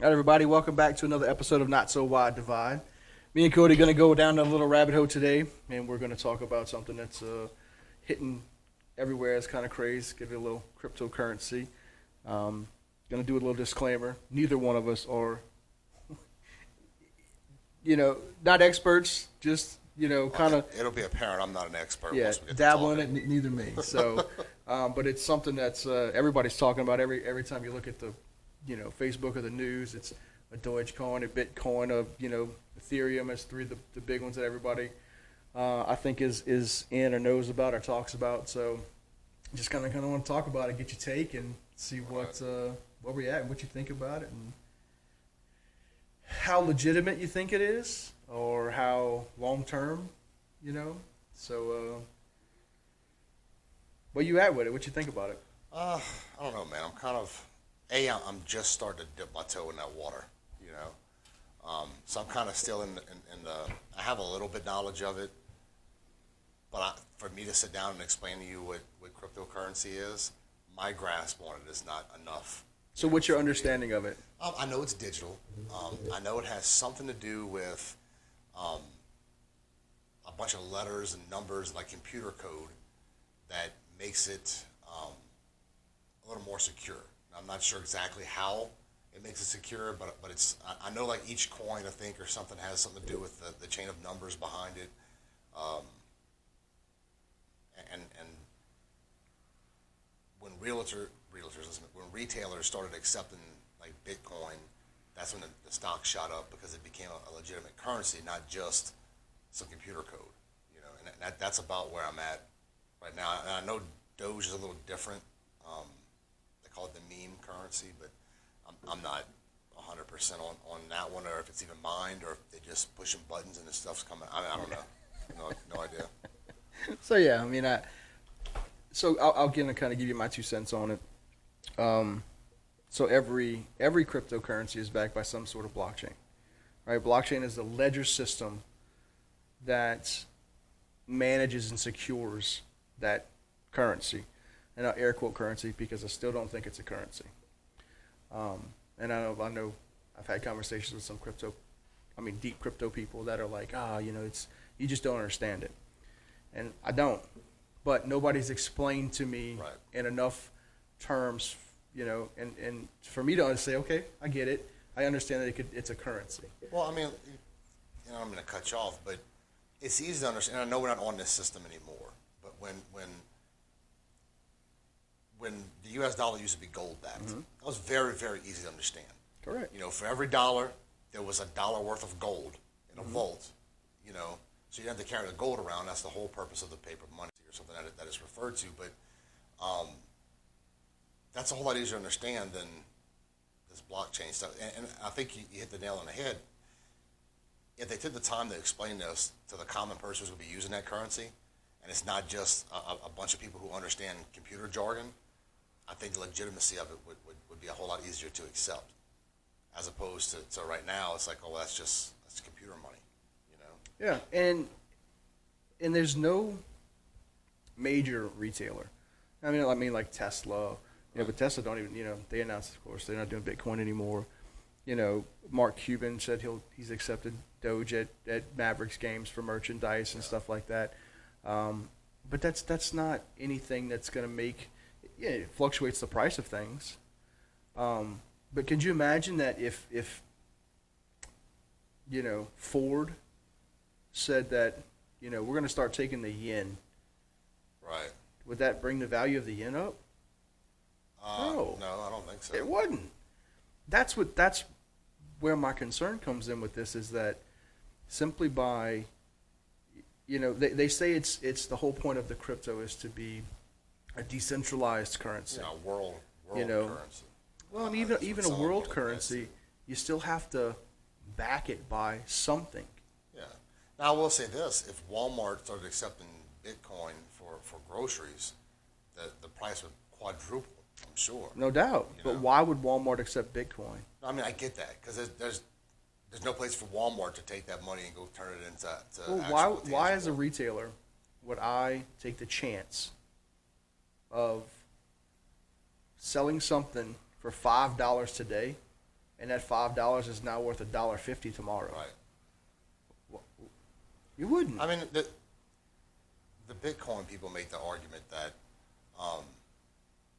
All right, everybody, welcome back to another episode of Not So Wide Divide. Me and Cody are going to go down a little rabbit hole today, and we're going to talk about something that's hitting everywhere. It's kind of crazy. Give it a little cryptocurrency. Going to do a little disclaimer. Neither one of us are, not experts, just, kind of. It'll be apparent I'm not an expert. Yeah, once we get to dabble in talking. it, neither me. So, but it's something that's everybody's talking about every time you look at the Facebook or the news. It's a Dogecoin, a Bitcoin, Ethereum as three of the big ones that everybody I think is in or knows about or talks about. So just kind of want to talk about it, get your take, and see where we're at and what you think about it, and how legitimate you think it is, or how long term, So where you at with it? What you think about it? I don't know, man. I'm just starting to dip my toe in that water, So I'm kind of still in the. I have a little bit knowledge of it, but for me to sit down and explain to you what cryptocurrency is, my grasp on it is not enough. So what's your understanding of it? I know it's digital. I know it has something to do with a bunch of letters and numbers, like computer code, that makes it a little more secure. I'm not sure exactly how it makes it secure, but it's. I know like each coin, I think, or something has something to do with the chain of numbers behind it, and when when retailers started accepting like Bitcoin, that's when the stock shot up because it became a legitimate currency, not just some computer code, and that's about where I'm at right now. And I know Doge is a little different. They call it the meme currency, but I'm not 100% on that one, or if it's even mined, or if they're just pushing buttons and this stuff's coming. I don't know. No idea. So yeah, I'll kind of give you my 2 cents on it. So every cryptocurrency is backed by some sort of blockchain, right? Blockchain is the ledger system that manages and secures that currency, and I'll air quote currency because I still don't think it's a currency. And I know I've had conversations with some deep crypto people that are like, it's you just don't understand it, and I don't. But nobody's explained to me Right. in enough terms, and for me to say, okay, I get it. I understand that it's a currency. Well, I'm going to cut you off, but it's easy to understand. I know we're not on this system anymore, but when the U.S. dollar used to be gold backed, that was very, very easy to understand. Correct. For every dollar, there was a dollar worth of gold in a vault, so you didn't have to carry the gold around. That's the whole purpose of the paper money or something that is referred to. But that's a whole lot easier to understand than this blockchain stuff. And I think you hit the nail on the head. If they took the time to explain this to the common person who's going to be using that currency, and it's not just a bunch of people who understand computer jargon, I think the legitimacy of it would be a whole lot easier to accept, as opposed to right now, it's like, oh, that's computer money, Yeah, and there's no major retailer. Like Tesla. Yeah, but Tesla don't even, they announced, of course, they're not doing Bitcoin anymore. Mark Cuban said he's accepted Doge at Mavericks games for merchandise and stuff like that. But that's not anything that's going to make, it fluctuates the price of things. But could you imagine that if Ford said that, we're going to start taking the yen. Right. Would that bring the value of the yen up? No, I don't think so. it wouldn't. That's where my concern comes in with this, is that simply by, they say it's the whole point of the crypto is to be a decentralized currency. World currency. Well, and even a world currency, you still have to back it by something. Yeah. Now, I will say this. If Walmart started accepting Bitcoin for groceries, the price would quadruple, I'm sure. No doubt. But why would Walmart accept Bitcoin? I get that, because there's no place for Walmart to take that money and go turn it into Why as a retailer would I take the chance of selling something for $5 today and that $5 is now worth $1.50 tomorrow. Right. You wouldn't. I mean, the Bitcoin people make the argument that,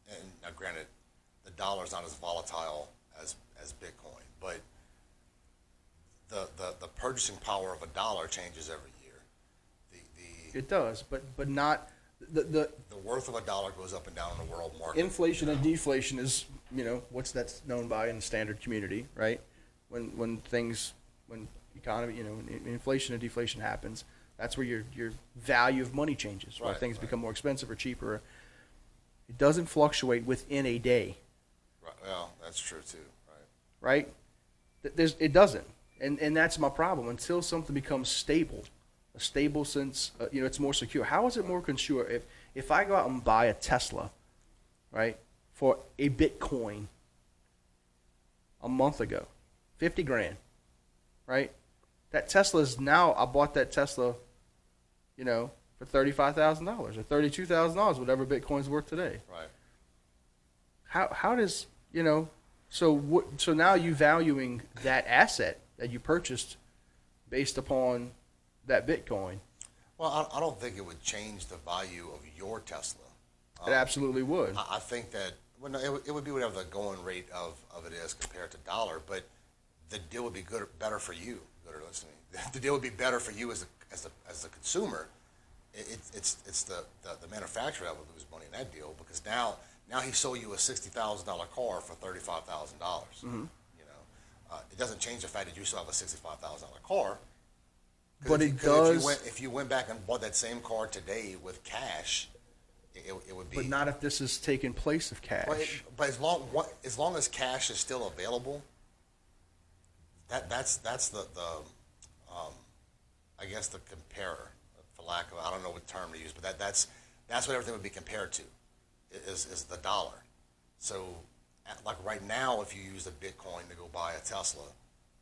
and now granted, the dollar's not as volatile as Bitcoin, but the purchasing power of a dollar changes every year. It does, but not the worth of a dollar goes up and down in the world market. inflation and deflation is, what's that's known by in the standard community, right? When economy, when inflation and deflation happens, that's where your value of money changes, where things become more expensive or cheaper. It doesn't fluctuate within a day. Right. Well, that's true too. Right? It doesn't, and that's my problem. Until something becomes stable, a stable sense, it's more secure. How is it more secure if I go out and buy a Tesla, right, for a Bitcoin a month ago, 50 grand, right? That Tesla is now, I bought that Tesla, for $35,000 or $32,000, whatever Bitcoin's worth today. Right. How does, so now you valuing that asset that you purchased based upon that Bitcoin? Well, I don't think it would change the value of your Tesla. It absolutely would. I think that it would be whatever the going rate of it is compared to dollar, but the deal would be better for you. Good or listening. The deal would be better for you as a consumer. It's the manufacturer that would lose money in that deal, because now he sold you a $60,000 car for $35,000. Mm-hmm. It doesn't change the fact that you still have a $65,000 car. But it does. If you went back and bought that same car today with cash, it would be. But not if this is taking place of cash. But as long as cash is still available, that's the I guess the comparer, for lack of, I don't know what term to use, but that's what everything would be compared to, is the dollar. So, like right now, if you use the Bitcoin to go buy a Tesla,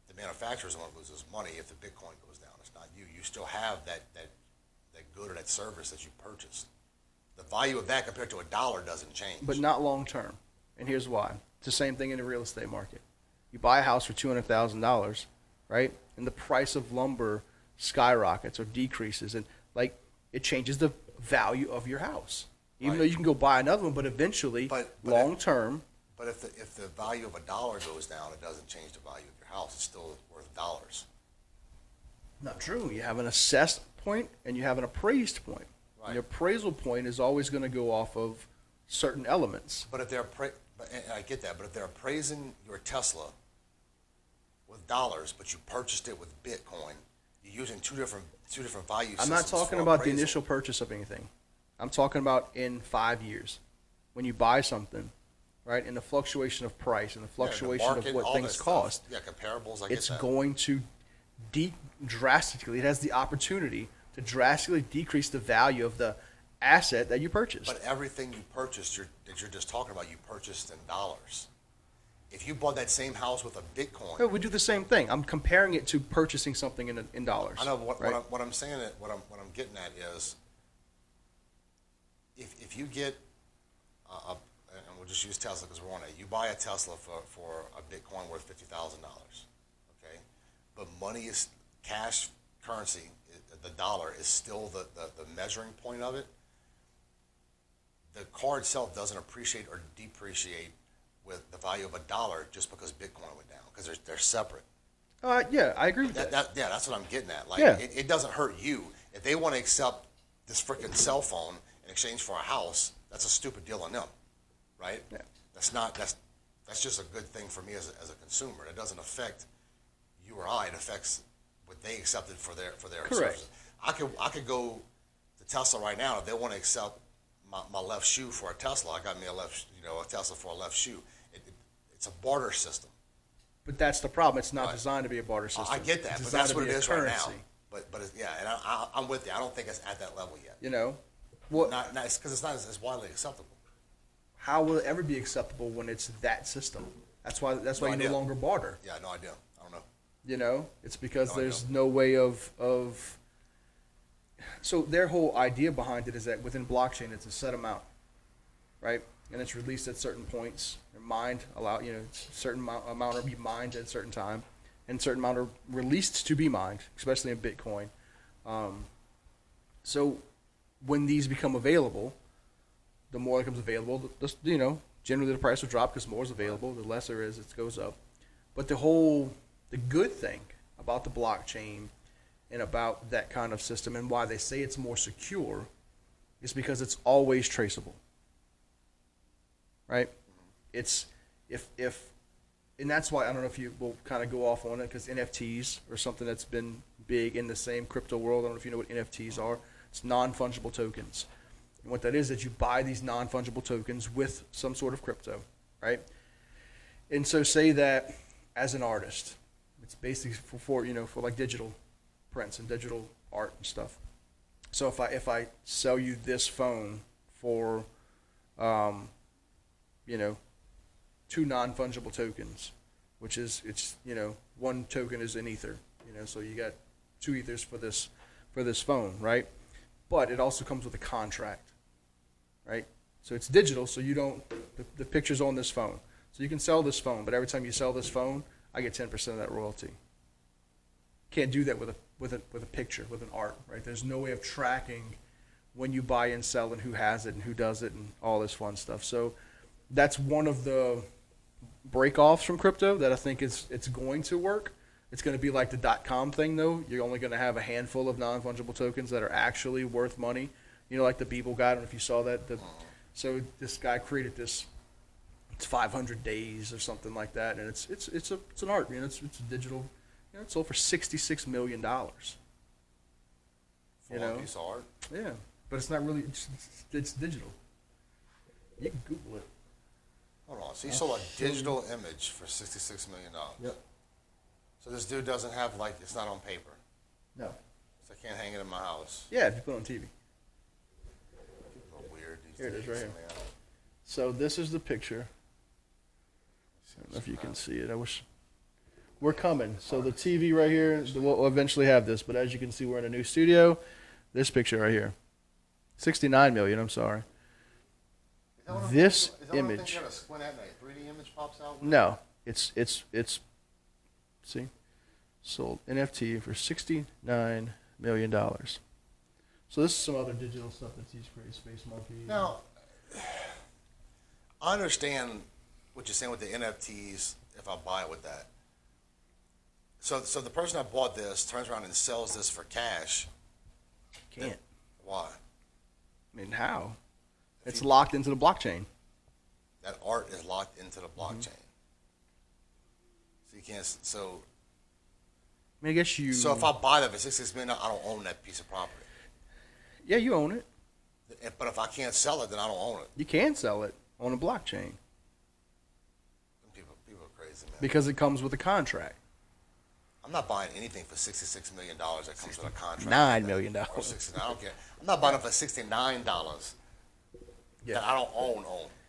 the manufacturer's the one who loses money if the Bitcoin goes down. It's not you. You still have that good or that service that you purchased. The value of that compared to a dollar doesn't change. But not long term. And here's why. It's the same thing in the real estate market. You buy a house for $200,000, right? And the price of lumber skyrockets or decreases, and it changes the value of your house. Even though you can go buy another one, but eventually, long term. But if the value of a dollar goes down, it doesn't change the value of your house. It's still worth dollars. Not true. You have an assessed point and you have an appraised point. Right. And your appraisal point is always going to go off of certain elements. But if they're and I get that, but if they're appraising your Tesla with dollars, but you purchased it with Bitcoin, you're using two different value systems. I'm not talking about the initial purchase of anything. I'm talking about in 5 years, when you buy something, right, and the fluctuation of price and the fluctuation of what things cost. Yeah, comparables. It's going to drastically. It has the opportunity to drastically decrease the value of the asset that you purchased. But everything you purchased, that you're just talking about, you purchased in dollars. If you bought that same house with a Bitcoin, no, we do the same thing. I'm comparing it to purchasing something in dollars. I know what I'm saying. What I'm getting at is, if you get and we'll just use Tesla because we're on it. You buy a Tesla for a Bitcoin worth $50,000, okay? But money is cash currency. The dollar is still the measuring point of it. The car itself doesn't appreciate or depreciate with the value of a dollar just because Bitcoin went down, because they're separate. Yeah, I agree with that. Yeah, that's what I'm getting at. Yeah. It doesn't hurt you. If they want to accept this freaking cell phone in exchange for a house, that's a stupid deal on them, right? Yeah. That's just a good thing for me as a consumer. It doesn't affect you or I. It affects what they accepted for their Correct. services. I could go to Tesla right now if they want to accept my left shoe for a Tesla. I got me a Tesla for a left shoe. It's a barter system. But that's the problem. It's not designed to be a barter system. I get that, but that's what it is right now. But and I'm with you. I don't think it's at that level yet. What? Because it's not as widely acceptable. How will it ever be acceptable when it's that system? That's why you no longer barter. Yeah, no idea. I don't know. It's because there's no way of. So their whole idea behind it is that within blockchain, it's a set amount, right? and it's released at certain points. Mined, certain amount are be mined at a certain time, and certain amount are released to be mined, especially in Bitcoin. So when these become available, the more it becomes available, generally the price will drop because more is available. The less there is, it goes up. But the good thing about the blockchain and about that kind of system and why they say it's more secure is because it's always traceable. Right? It's and that's why I don't know if you will kind of go off on it, because NFTs are something that's been big in the same crypto world. I don't know if you know what NFTs are. It's non-fungible tokens. And what that is that you buy these non-fungible tokens with some sort of crypto, right? And so say that as an artist, it's basically for like digital prints and digital art and stuff. So if I sell you this phone for, 2 non-fungible tokens, which is one token is an ether, so you got 2 ethers for this phone, right? But it also comes with a contract, right? So it's digital, so you don't the picture's on this phone, so you can sell this phone, but every time you sell this phone, I get 10% of that royalty. Can't do that with a picture, with an art, right? There's no way of tracking when you buy and sell and who has it and who does it and all this fun stuff. So that's one of the break-offs from crypto that I think it's going to work. It's going to be like the .com thing, though. You're only going to have a handful of non-fungible tokens that are actually worth money. Like the Beeple guy. I don't know if you saw that. So this guy created this. It's 500 days or something like that, and it's an art. It's a digital. It sold for $66 million. For one piece of art. Yeah, but it's not really. It's digital. You can Google it. Hold on. So you sold a digital image for $66 million. Yep. So this dude doesn't have, it's not on paper. No. So I can't hang it in my house. Yeah, if you put it on TV. People are weird these Here it days. is, right here. Man. So this is the picture. I don't know if you can see it. I wish. We're coming. So the TV right here, we'll eventually have this, but as you can see, we're in a new studio. This picture right here. 69 million, I'm sorry. This image. You gotta squint at and a 3D image pops out? No, it's see, sold NFT for $69 million. So this is some other digital stuff that's used for Space Monkey. Now, I understand what you're saying with the NFTs if I buy it with that. So the person that bought this turns around and sells this for cash. Can't. Why? I mean, how? It's locked into the blockchain. That art is locked into the blockchain. So you can't. So. I mean, I guess you. So if I buy that for $66 million, I don't own that piece of property. Yeah, you own it. But if I can't sell it, then I don't own it. You can sell it on a blockchain. People are crazy, man. Because it comes with a contract. I'm not buying anything for $66 million that comes with a contract. $9 million. Or 60, I don't care. I'm not buying it for $69 that I don't own.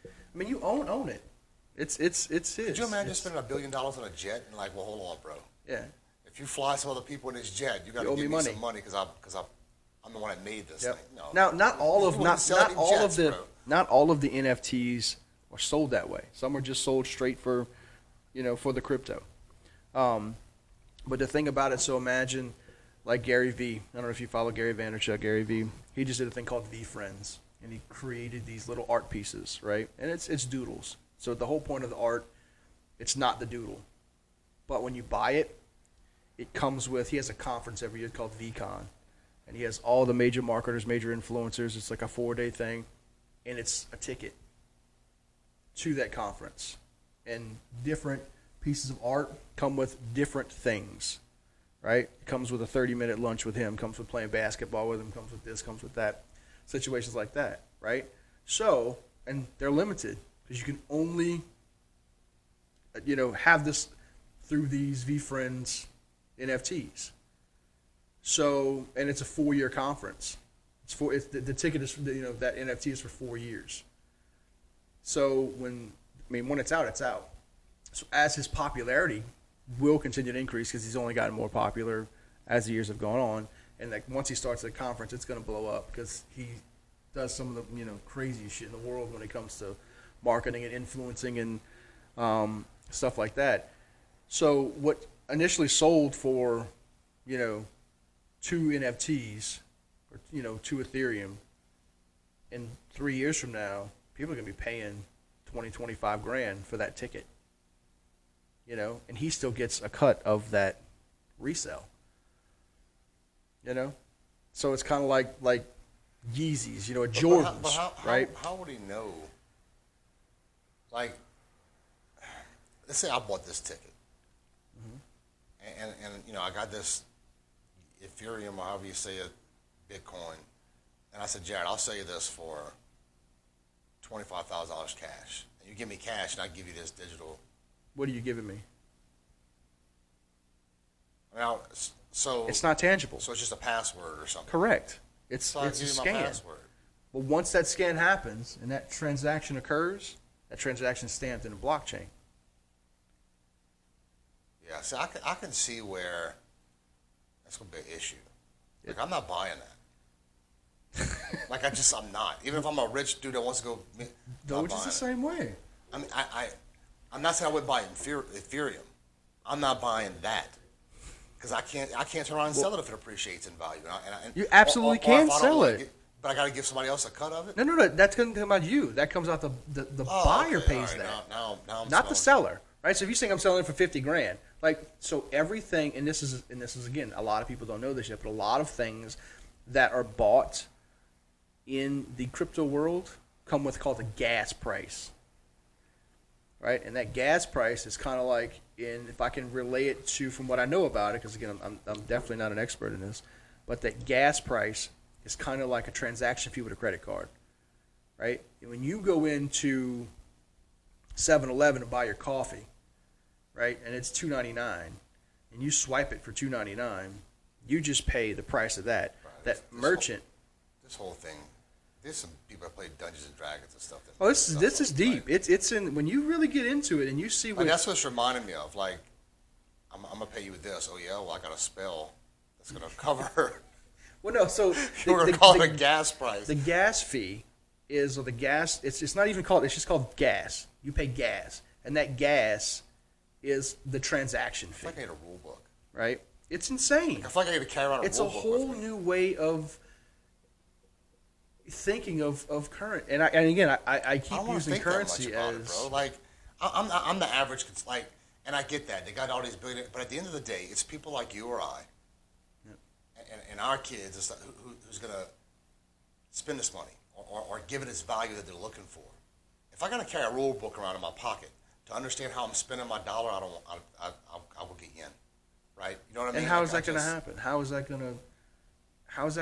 I mean, you own it. It's his. Could you imagine spending $1 billion on a jet and well, hold on, bro. Yeah. If you fly some other people in this jet, you got to give me some money because I'm the one that made this thing. No. Now, not all of the NFTs are sold that way. Some are just sold straight for the crypto. But the thing about it, so imagine like Gary V. I don't know if you follow Gary Vaynerchuk, Gary V. He just did a thing called V Friends, and he created these little art pieces, right? And it's doodles. So the whole point of the art, it's not the doodle. But when you buy it, it comes with, he has a conference every year called VCon. And he has all the major marketers, major influencers. It's like a 4-day thing. And it's a ticket to that conference. And different pieces of art come with different things, right? It comes with a 30-minute lunch with him, comes with playing basketball with him, comes with this, comes with that. Situations like that, right? So, and they're limited because you can only, have this through these VFriends NFTs. So, and it's a 4-year conference. The ticket is, that NFT is for 4 years. So when it's out, it's out. So as his popularity will continue to increase because he's only gotten more popular as the years have gone on, and once he starts the conference, it's going to blow up because he does some of the crazy shit in the world when it comes to marketing and influencing and stuff like that. So what initially sold for, 2 NFTs or, 2 Ethereum, in 3 years from now, people are going to be paying 20, 25 grand for that ticket. And he still gets a cut of that resale. So it's kind of like Yeezys, Jordans, but right? How would he know? Like, let's say I bought this ticket, and I got this Ethereum, or however you say it, Bitcoin, and I said, Jared, I'll sell you this for $25,000 cash, and you give me cash, and I give you this digital. What are you giving me? Now, so It's not tangible. So it's just a password or something. Correct. It's So I a give you my scan. password. But once that scan happens and that transaction occurs, that transaction is stamped in a blockchain. Yeah, so I can see where that's going to be an issue. Like, I'm not buying that. Like, I'm not. Even if I'm a rich dude that wants to go, Doge is the same way. I mean, I'm not saying I wouldn't buy Ethereum. I'm not buying that. Because I can't turn around and sell it if it appreciates in value. You absolutely can sell it. But I got to give somebody else a cut of it? No. That's going to come out you. That comes out the buyer okay, pays all right, that. Now I'm Not the smelling. seller, right? So if you're saying I'm selling it for 50 grand, so everything, and this is again, a lot of people don't know this yet, but a lot of things that are bought in the crypto world come with called the gas price, right? And that gas price is kind of like, if I can relay it to from what I know about it, because again, I'm definitely not an expert in this, but that gas price is kind of like a transaction fee with a credit card, right? And when you go into 7-Eleven to buy your coffee, right, and it's $2.99, and you swipe it for $2.99, you just pay the price of that. Right. That merchant. This whole thing. There's some people that play Dungeons and Dragons and stuff. Oh, this is deep. Right? It's in when you really get into it and you see what. That's what's reminding me of. Like, I'm gonna pay you with this. Oh yeah, well I got a spell that's gonna cover. Well, no. So We're gonna call it a gas price. The gas fee is, or the gas. It's not even called. It's just called gas. You pay gas, and that gas is the transaction fee. I feel like I need a rule book. Right? It's insane. I feel like I need to carry around a It's rule a book whole with me. new way of thinking of current. And again, I I keep don't want to using think currency that much about as. it, bro. Like, I'm the average. Like, and I get that they got all these billionaires, but at the end of the day, it's people like you or I, and our kids, it's like, who's gonna spend this money or give it its value that they're looking for. If I gotta carry a rule book around in my pocket to understand how I'm spending my dollar, I will get in, right? You know what I mean? And how Like, is that going to happen? How is that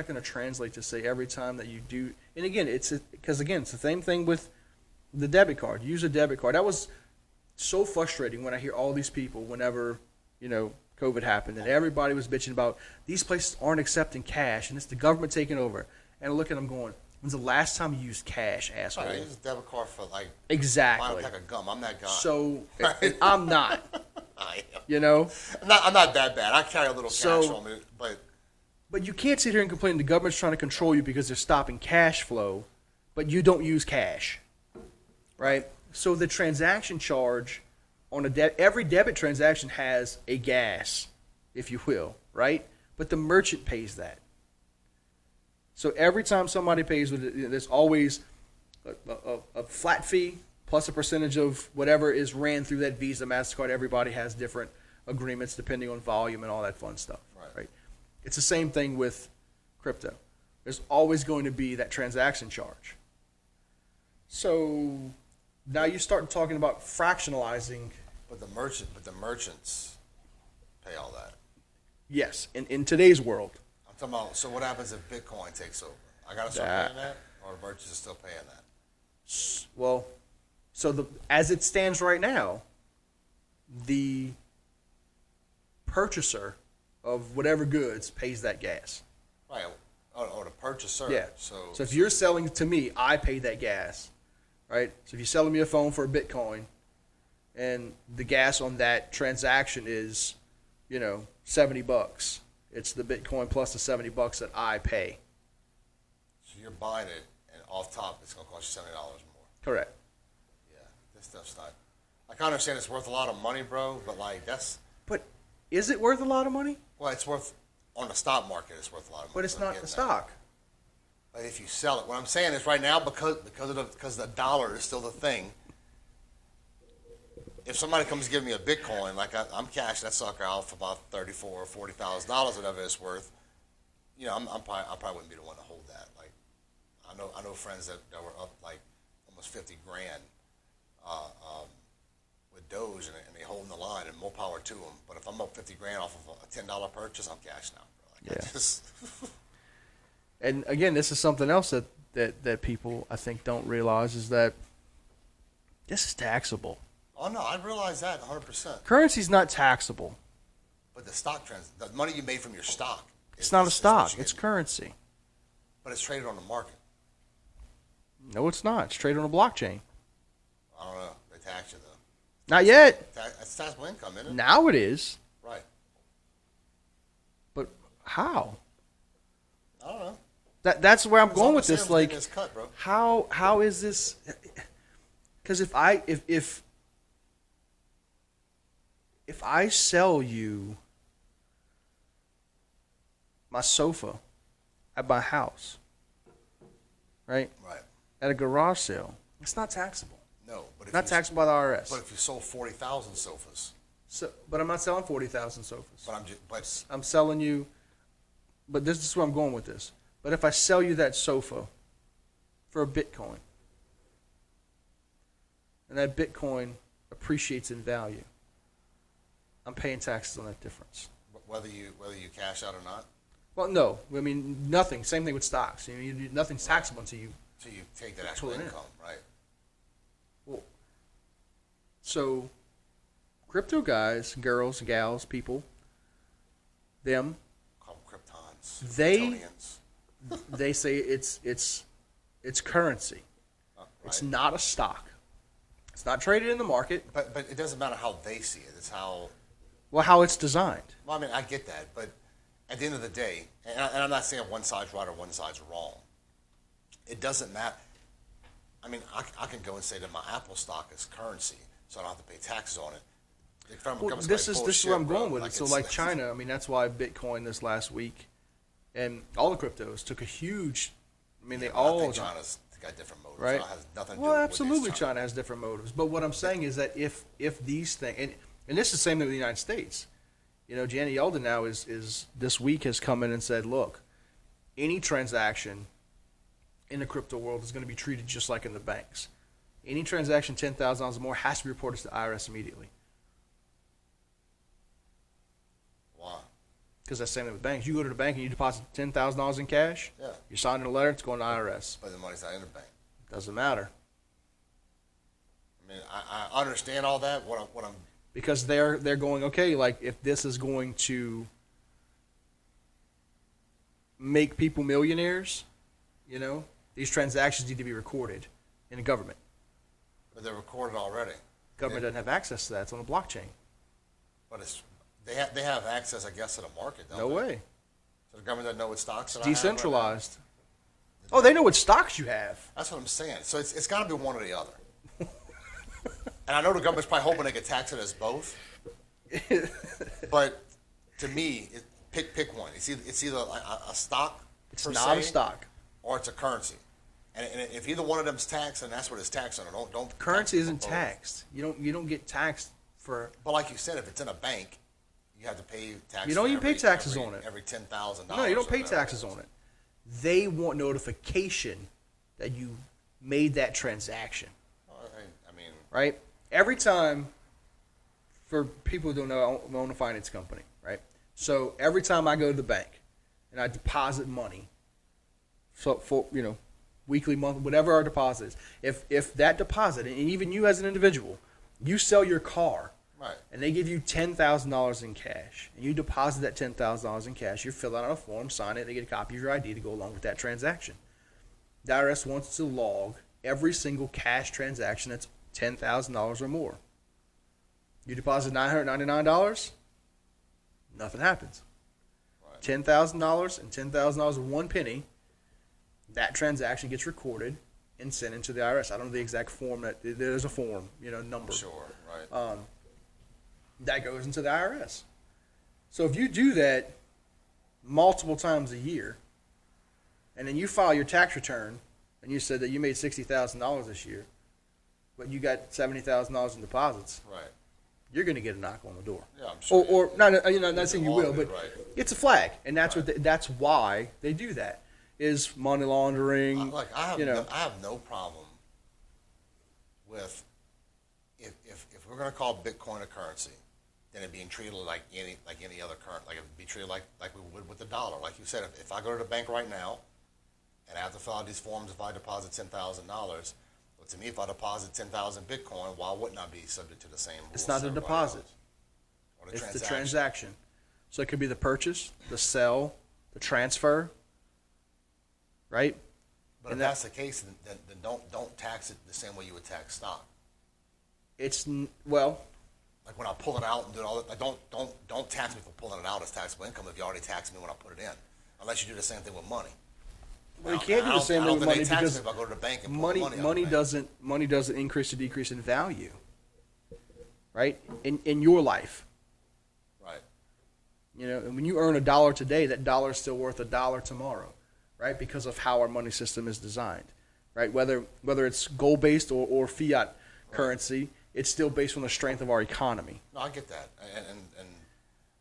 going to translate to say every time that you do? And again, it's the same thing with the debit card. Use a debit card. That was so frustrating when I hear all these people whenever COVID happened and everybody was bitching about these places aren't accepting cash and it's the government taking over. And I look at them going, when's the last time you used cash, asshole? Right, I use a debit card for like Exactly. buying a pack of gum. I'm that guy. So I'm not. I am. I'm not that bad. I carry a little cash on me, But you can't sit here and complain the government's trying to control you because they're stopping cash flow, but you don't use cash, right? So the transaction charge on every debit transaction has a gas, if you will, right? But the merchant pays that. So every time somebody pays with it, there's always a flat fee plus a percentage of whatever is ran through that Visa, MasterCard. Everybody has different agreements depending on volume and all that fun stuff, right? It's the same thing with crypto. There's always going to be that transaction charge. So now you start talking about fractionalizing. But the merchants pay all that. Yes, in today's world. I'm talking about. So what happens if Bitcoin takes over? I gotta start paying that, or the merchants are still paying that? Well, so as it stands right now, the purchaser of whatever goods pays that gas. Right. Or the purchaser. Yeah. So if you're selling to me, I pay that gas, right? So if you're selling me a phone for a Bitcoin, and the gas on that transaction is, $70. It's the Bitcoin plus the $70 that I pay. So you're buying it, and off top, it's gonna cost you $70 more. Correct. Yeah. This stuff's not. I can understand it's worth a lot of money, bro, but like But is it worth a lot of money? well, it's worth on the stock market. It's worth a lot of money. But it's So I'm not getting the that. stock. But if you sell it, what I'm saying is right now because the dollar is still the thing. If somebody comes to give me a Bitcoin, like I'm cashing that sucker out for about $34,000 or $40,000, whatever it's worth, you know, I probably wouldn't be the one to hold that. Like, I know friends that were up like almost 50 grand with Doge, and they holding the line, and more power to them. But if I'm up 50 grand off of a $10 purchase, I'm cashing out, bro. Like, Yeah. And again, this is something else that people I think don't realize is that this is taxable. Oh no, I realize that 100%. Currency's not taxable. But the money you made from your stock. It's not a what stock. you It's get. currency. But it's traded on the market. No, it's not. It's traded on a blockchain. I don't know. They tax you though. Not yet. It's taxable income, isn't it? Now it is. Right. But how? I don't know. That's where I'm going with this. Like, It's cut, bro. how is this? Because if I sell you my sofa at my house, right, Right. at a garage sale, it's not taxable. No, but if Not taxable by the IRS. But if you sold 40,000 sofas, But I'm not selling 40,000 sofas. but I'm selling you. But this is where I'm going with this. But if I sell you that sofa for a Bitcoin, and that Bitcoin appreciates in value, I'm paying taxes on that difference. whether you cash out or not, Well, no. I mean, nothing. Same thing with stocks. Nothing's taxable until you. so you take that actual Pull it in. income, right? Well, so, crypto guys, girls, gals, people, them, Call them Kryptons. They- Kryptonians. they say it's currency. Right. It's not a stock. It's not traded in the market. But it doesn't matter how they see it. It's how. Well, how it's designed. Well, I mean, I get that, but at the end of the day, and I'm not saying one side's right or one side's wrong. It doesn't matter. I mean, I can go and say that my Apple stock is currency, so I don't have to pay taxes on it. The federal Well, government's this like, is bullshit, where I'm bro. going with it. So, it's- like China, I mean, that's why Bitcoin this last week, and all the cryptos took a huge. I mean, they I all think China's got different motives. right. It has nothing to do Well, with absolutely, against China has different motives. But what I'm saying is that if these things, and this is the same thing with the United States. You know, Janet Yellen now is this week has come in and said, look, any transaction in the crypto world is going to be treated just like in the banks. Any transaction $10,000 or more has to be reported to the IRS immediately. Why? Because that's the same thing with banks. You go to the bank and you deposit $10,000 in cash. Yeah. You're signing a letter. It's going to IRS. But the money's not in the bank. Doesn't matter I mean, I understand all that. What I'm because they're going, okay. Like if this is going to make people millionaires, you know, these transactions need to be recorded in the government. but they're recorded already. Government doesn't have access to that. It's on a blockchain. But they have access, I guess, to the market. Don't No they? way. So the government doesn't know what stocks that Decentralized. Oh, they know what stocks you have. That's what I'm saying. So it's got to be one or the other. And I know the government's probably hoping they could tax it as both. But to me, pick one. It's either a stock. It's per not a se, stock. Or it's a currency. And if either one of them's taxed, then that's what it's taxed on. Don't Currency tax it isn't both. taxed. You don't get taxed for. But like you said, if it's in a bank, you have to pay taxes. You don't even pay taxes on it. Every $10,000. No, you don't pay taxes on it. They want notification that you made that transaction, I mean, right? Every time, for people who don't know, I own a finance company, right? So every time I go to the bank and I deposit money, so for weekly, monthly, whatever our deposit is, if that deposit, and even you as an individual, you sell your car, right. and they give you $10,000 in cash, and you deposit that $10,000 in cash, you fill out a form, sign it, they get a copy of your ID to go along with that transaction. The IRS wants to log every single cash transaction that's $10,000 or more. You deposit $999, nothing happens. Right. $10,000 and $10,000 and one penny, that transaction gets recorded and sent into the IRS. I don't know the exact form that there's a form, number. Sure, right. That goes into the IRS. So if you do that multiple times a year, and then you file your tax return, and you said that you made $60,000 this year, but you got $70,000 in deposits, Right. you're going to get a knock on the door. Yeah, I'm sure. Or not, not saying you will, but Right. it's a flag, and that's Right. that's why they do that. Is money laundering. I have no problem with if we're going to call Bitcoin a currency, then it being treated like any other currency, like it would be treated like we would with the dollar. Like you said, if I go to the bank right now and I have to fill out these forms if I deposit $10,000, well, to me, if I deposit 10,000 Bitcoin, why wouldn't I be subject to the same rules? It's not a deposit. It's the transaction. So it could be the purchase, the sell, the transfer, right? But if that's the case, then don't tax it the same way you would tax stock. Well, like when I pull it out and do all that, like don't tax me for pulling it out as taxable income if you already taxed me when I put it in, unless you do the same thing with money. Well, you can't do the same thing with money because if I go to the bank and pull money doesn't increase or decrease in value, right? In your life, right? And when you earn $1 today, that dollar is still worth $1 tomorrow, right? Because of how our money system is designed, right? Whether it's gold based or fiat currency, it's still based on the strength of our economy. No, I get that, and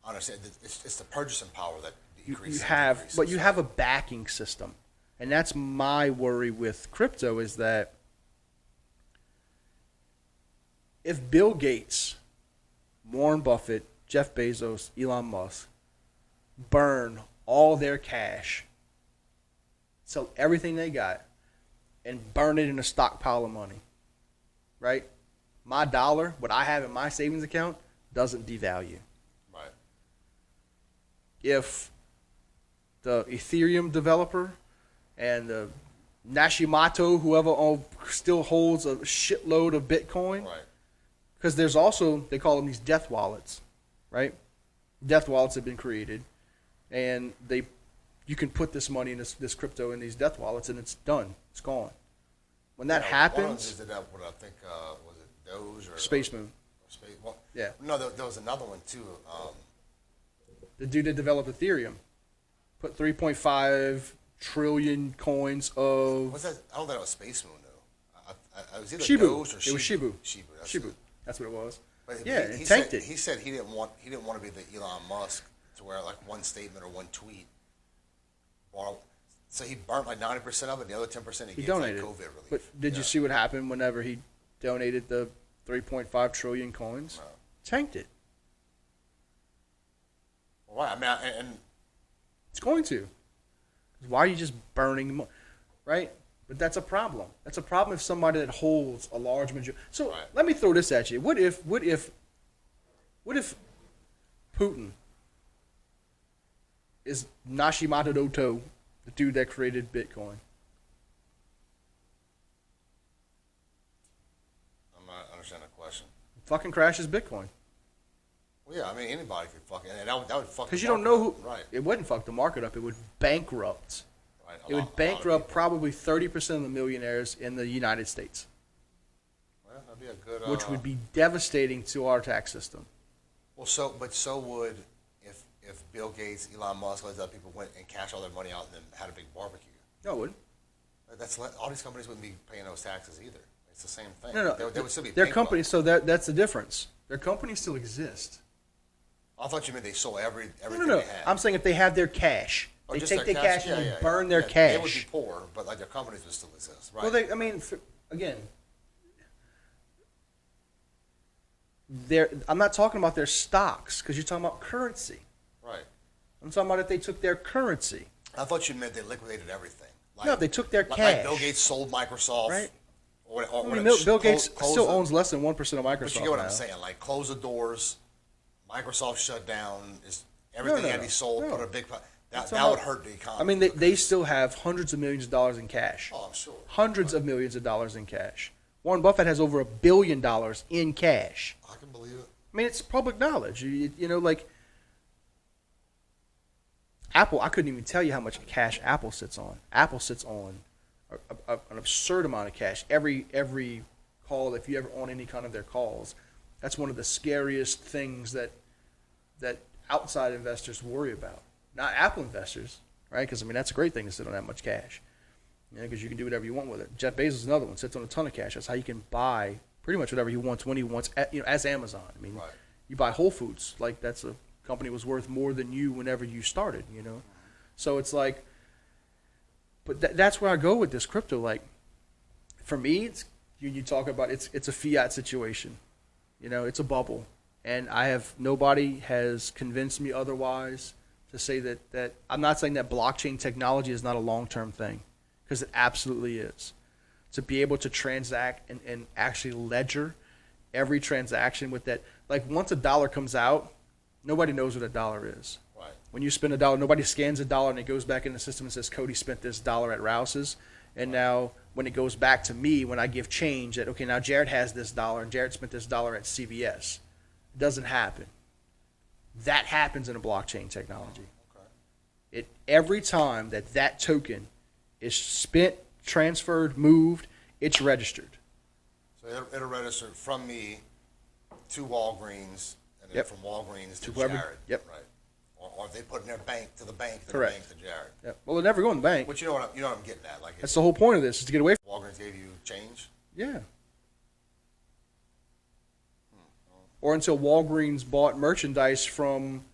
I understand it's the purchasing power that decreases. But you have a backing system. And that's my worry with crypto is that if Bill Gates, Warren Buffett, Jeff Bezos, Elon Musk burn all their cash, sell everything they got, and burn it in a stockpile of money, right? My dollar, what I have in my savings account, doesn't devalue. Right. If the Ethereum developer and the Nashimoto, whoever still holds a shitload of Bitcoin. Right. Because there's also, they call them these death wallets, right? Death wallets have been created, and you can put this money in this crypto in these death wallets, and it's done. It's gone. When that happens, what I think was it Doge or Space Moon. Yeah. No, there was another one too. The dude that developed Ethereum put 3.5 trillion coins of. What's that? I don't think it was Space Moon though. It was either Shibu. Doge or It was Shibu. Shibu. That's what it was. But yeah, he tanked said, it. He said he didn't want to be the Elon Musk to where like one statement or one tweet. So he burnt like 90% of it. The other 10% he gave donated. like COVID relief. But did you see what happened whenever he donated the 3.5 trillion coins? No. Tanked it. Well, right. I mean, and It's going to. Why are you just burning money? Right? But that's a problem. That's a problem if somebody that holds a large majority. So let me throw this at you. What if Putin is Nashimoto, the dude that created Bitcoin? I'm not understanding the question. Fucking crashes Bitcoin. Well, yeah, I mean anybody could fucking, and that would fuck. Because you don't know who. Right. It wouldn't fuck the market up. It would bankrupt. Right. It would bankrupt probably 30% of the millionaires in the United States, Well, that'd be a good. which would be devastating to our tax system. Well, so would if Bill Gates, Elon Musk, all these other people went and cashed all their money out and then had a big barbecue. No, it wouldn't. All these companies wouldn't be paying those taxes either. It's the same thing. No. They would still be. Their bankrupt. companies, so that's the difference. Their companies still exist. I thought you meant they sold everything No. they had. I'm saying if they have their cash, Or they just take their cash and yeah, burn their yeah. cash. They would be poor, but like their companies would still exist, right? Well, again, I'm not talking about their stocks because you're talking about currency. Right. I'm talking about if they took their currency. I thought you meant they liquidated everything. Like, No, they took their like cash. Bill Gates sold Microsoft. Right. Or Bill Gates close still the- owns less than 1% of Microsoft. But you get what now. I'm saying? Like close the doors. Microsoft shut down. Everything had to be sold. no. Put a big. That about- would hurt the economy. I mean, they still have hundreds of millions of dollars in cash. Oh, I'm sure. Hundreds of millions of dollars in cash. Warren Buffett has over $1 billion in cash. I can believe it. I mean, it's public knowledge. You know, like Apple. I couldn't even tell you how much cash Apple sits on. Apple sits on an absurd amount of cash. Every call, if you ever on any kind of their calls, that's one of the scariest things that outside investors worry about. Not Apple investors, right? Because I mean that's a great thing to sit on that much cash, because you can do whatever you want with it. Jeff Bezos is another one, sits on a ton of cash. That's how you can buy pretty much whatever he wants when he wants. As Amazon, I mean, Right. you buy Whole Foods, like that's a company was worth more than you whenever you started, So it's like, but that's where I go with this crypto. Like, for me, it's you talk about it's a fiat situation, it's a bubble, and nobody has convinced me otherwise to say that I'm not saying that blockchain technology is not a long-term thing, because it absolutely is. To be able to transact and actually ledger every transaction with that, like once a dollar comes out, nobody knows what a dollar is. Right. When you spend a dollar, nobody scans a dollar and it goes back in the system and says, Coty spent this dollar at Rouse's. And now when it goes back to me, when I give change that, okay, now Jarred has this dollar and Jarred spent this dollar at CVS. It doesn't happen. That happens in a blockchain technology. Okay. Every time that token is spent, transferred, moved, it's registered. So it'll register from me to Walgreens, and then Yep. from Walgreens to whoever- Jarred. yep. Right. Or if they put it in their bank to the bank, to Correct. the bank to Jarred. Yeah. Well, they'll never go in the bank. But you know what I'm getting at. Like That's the whole point of this, is to get away from Walgreens gave you change. Yeah. Or until Walgreens bought merchandise from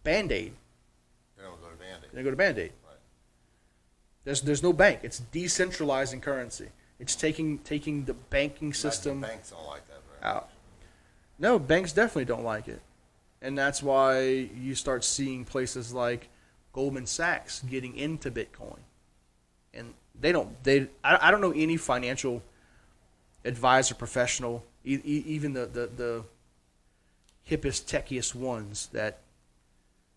Band-Aid. They don't go to Band-Aid. They go to Band-Aid. Right. There's no bank. It's decentralizing currency. It's taking the banking system The banks don't like that very out. No, banks definitely don't like it. And that's why you start seeing places like Goldman Sachs getting into Bitcoin. And I don't know any financial advisor professional, even the hippest, techiest ones, that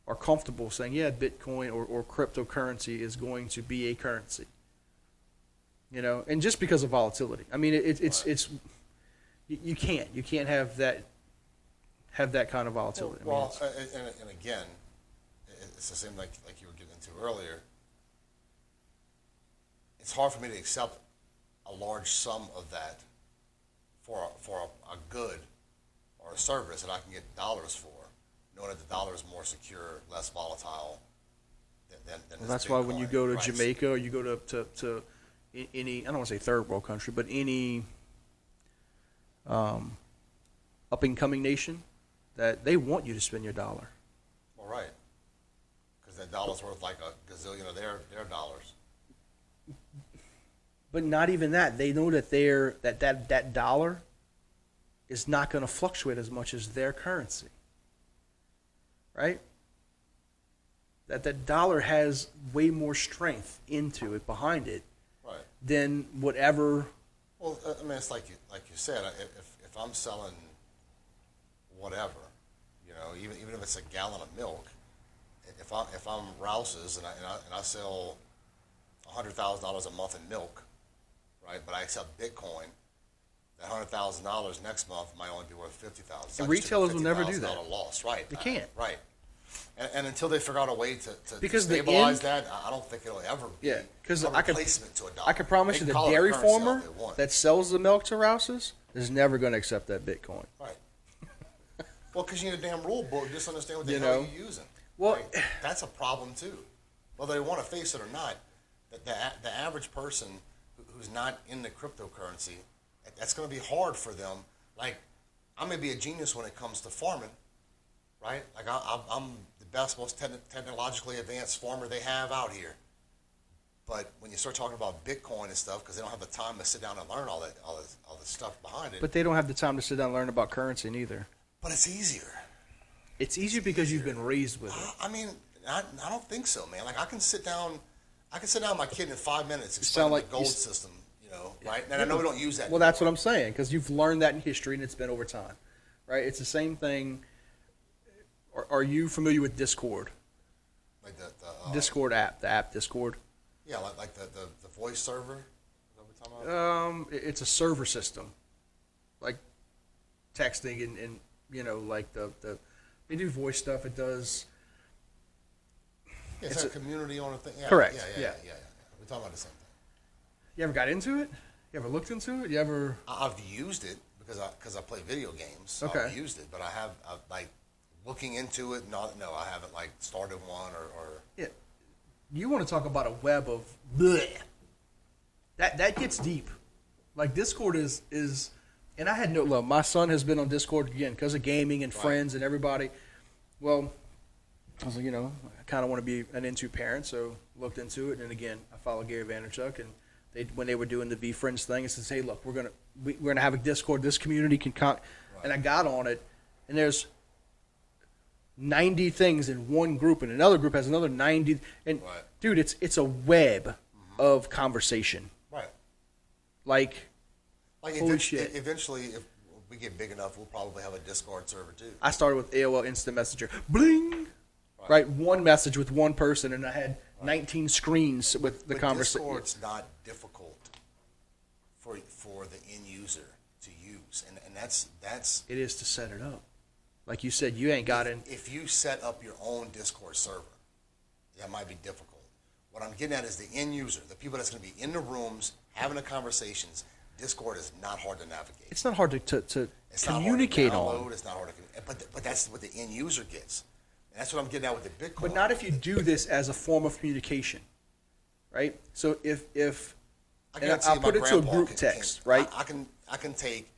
are comfortable saying, yeah, Bitcoin or cryptocurrency is going to be a currency. And just because of volatility. I mean, it's you can't have that kind of volatility. Well, and again, it's the same like you were getting into earlier. It's hard for me to accept a large sum of that for a good or a service that I can get dollars for, knowing that the dollar is more secure, less volatile than Well, that's this why when you go to Bitcoin. Right. Jamaica or you go to any, I don't want to say third world country, but any up and coming nation, that they want you to spend your dollar. Well, right, because that dollar's worth like a gazillion of their dollars. But not even that. They know that that dollar is not going to fluctuate as much as their currency. Right? That dollar has way more strength into it, behind it, Right. than whatever. Well, I mean, it's like you said. If I'm selling whatever, even if it's a gallon of milk, if I'm Rouse's and I sell $100,000 a month in milk, right? But I accept Bitcoin, that $100,000 next month might only be worth $50,000. And retailers will never do that. $50,000 loss, right? They can't. Right. And until they figure out a way to Because the stabilize end- that, I don't think it'll ever be Yeah, because a I could replacement to a dollar. I can promise They you can the call it a dairy currency all farmer they want. that sells the milk to Rouse's is never going to accept that Bitcoin. Right. Well, because you need a damn rule book. Just understand what the You hell know? you're using. Well- Right? That's a problem too. Whether they want to face it or not, the average person who's not in the cryptocurrency, that's going to be hard for them. Like, I may be a genius when it comes to farming, right? Like, I'm the best, most technologically advanced farmer they have out here. But when you start talking about Bitcoin and stuff, because they don't have the time to sit down and learn all the stuff behind it. But they don't have the time to sit down and learn about currency neither. But it's easier. It's easier because you've been raised with it. I mean, I don't think so, man. Like, I can sit down with my kid in 5 minutes sound explaining like the gold you system, right? And I know we don't use that. Well, that's what I'm saying, because you've learned that in history and it's been over time, right? It's the same thing. Are you familiar with Discord? Like the Discord app, the app Discord. yeah, like the voice server. Is that what we're talking about? It's a server system, like texting and like the they do voice stuff. It does. Yeah, it's a community on a thing. Yeah, Correct, Yeah. yeah. We're talking about the same thing. You ever got into it? You ever looked into it? You ever? I've used it because I play video games. So Okay. I've used it, but I've like looking into it. No, I haven't like started one or Yeah. You want to talk about a web of bleh. That gets deep. Like Discord is, and I had no love. My son has been on Discord again because of gaming and friends and everybody. Well, I was like, I kind of want to be an into parent, so looked into it. And again, I follow Gary Vaynerchuk, and when they were doing the V Friends thing, it says, hey, look, we're gonna have a Discord. This community can and I got on it, and there's 90 things in one group, and another group has another 90. And dude, it's a web of conversation. Right. Like holy shit. shit. Eventually, if we get big enough, we'll probably have a Discord server too. I started with AOL Instant Messenger. Bling! Right, one message with one person, and I had 19 screens with the conversation. Discord's not difficult for the end user to use, and that's It is to set it up. Like you said, you ain't got in. If you set up your own Discord server, that might be difficult. What I'm getting at is the end user, the people that's going to be in the rooms having the conversations. Discord is not hard to navigate. It's not hard to It's communicate not hard to download, on. It's not hard to, but that's what the end user gets. And that's what I'm getting at with the Bitcoin. But not if you do this as a form of communication, right? So if I'll put it to a group text, right? I can take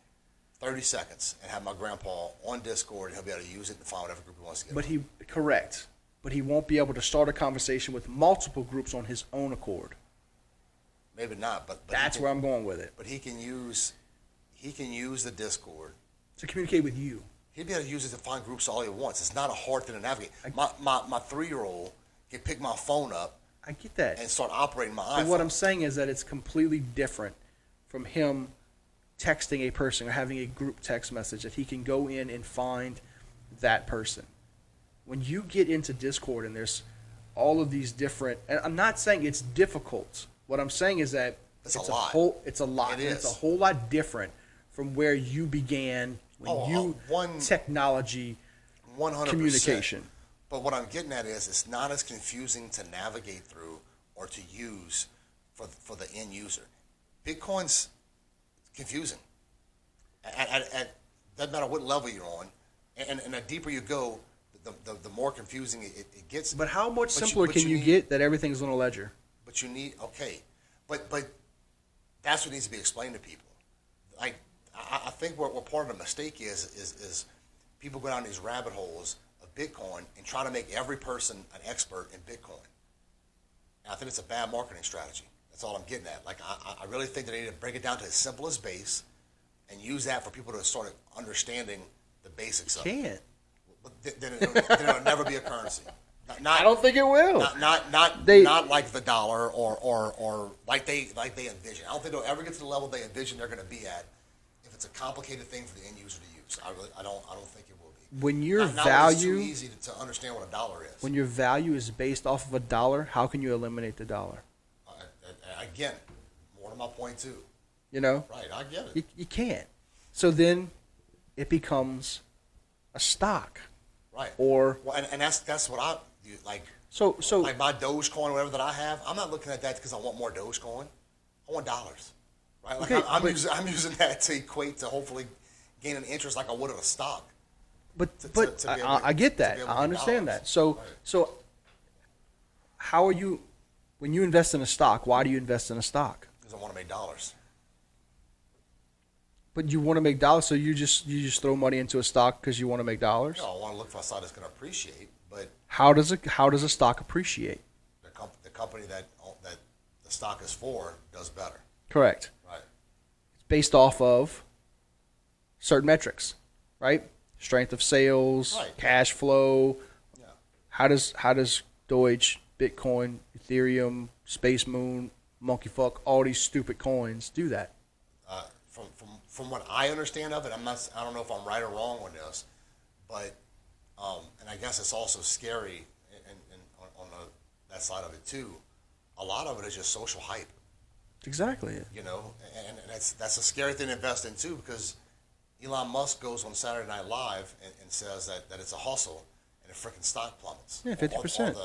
30 seconds and have my grandpa on Discord, and he'll be able to use it and find whatever group he wants to get. But he won't be able to start a conversation with multiple groups on his own accord. Maybe not, but that's where I'm going with it. But he can use the Discord to communicate with you. He'd be able to use it to find groups all he wants. It's not a hard thing to navigate. My 3-year-old can pick my phone up. I get that. And start operating my iPhone. But what I'm saying is that it's completely different from him texting a person or having a group text message that he can go in and find that person. When you get into Discord and there's all of these different, and I'm not saying it's difficult. What I'm saying is that it's a lot. It's a lot. It is. It's a whole lot different from where you began when technology 100%. Communication. But what I'm getting at is it's not as confusing to navigate through or to use for the end user. Bitcoin's confusing. Doesn't matter what level you're on, and the deeper you go, the more confusing it gets. But how much simpler can you get that everything's on a ledger? But you need but that's what needs to be explained to people. Like I think what part of the mistake is people go down these rabbit holes of Bitcoin and try to make every person an expert in Bitcoin. And I think it's a bad marketing strategy. That's all I'm getting at. Like I really think they need to break it down to as simple as base and use that for people to start understanding the basics of it. Then it'll never be a currency. I don't think it will. Not like the dollar or like they envision. I don't think they'll ever get to the level they envision they're going to be at if it's a complicated thing for the end user to use. I don't think it will be. When your value, value, it's too easy to understand what a dollar is. When your value is based off of a dollar, how can you eliminate the dollar? Again, more to my point too. Right, I get it. You can't. So then, it becomes a stock. Right. Or and that's what I like. So like my Dogecoin or whatever that I have, I'm not looking at that because I want more Dogecoin. I want dollars. Right. Like okay, I'm using that to equate to hopefully gain an interest like I would of a stock. But I get that. I understand that. So how are you when you invest in a stock? Why do you invest in a stock? Because I want to make dollars. But you want to make dollars, so you just throw money into a stock because you want to make dollars? No, I want to look for a stock that's going to appreciate. But how does a stock appreciate? The company that the stock is for does better. Correct. Right. It's based off of certain metrics, right? Strength of sales, right. Cash flow. Yeah. How does Doge, Bitcoin, Ethereum, Space Moon, Monkeyfuck, all these stupid coins do that? From what I understand of it, I don't know if I'm right or wrong on this, but and I guess it's also scary on that side of it too. A lot of it is just social hype. Exactly. And that's a scary thing to invest in too, because Elon Musk goes on Saturday Night Live and says that it's a hustle, and the freaking stock plummets. Yeah, 50%.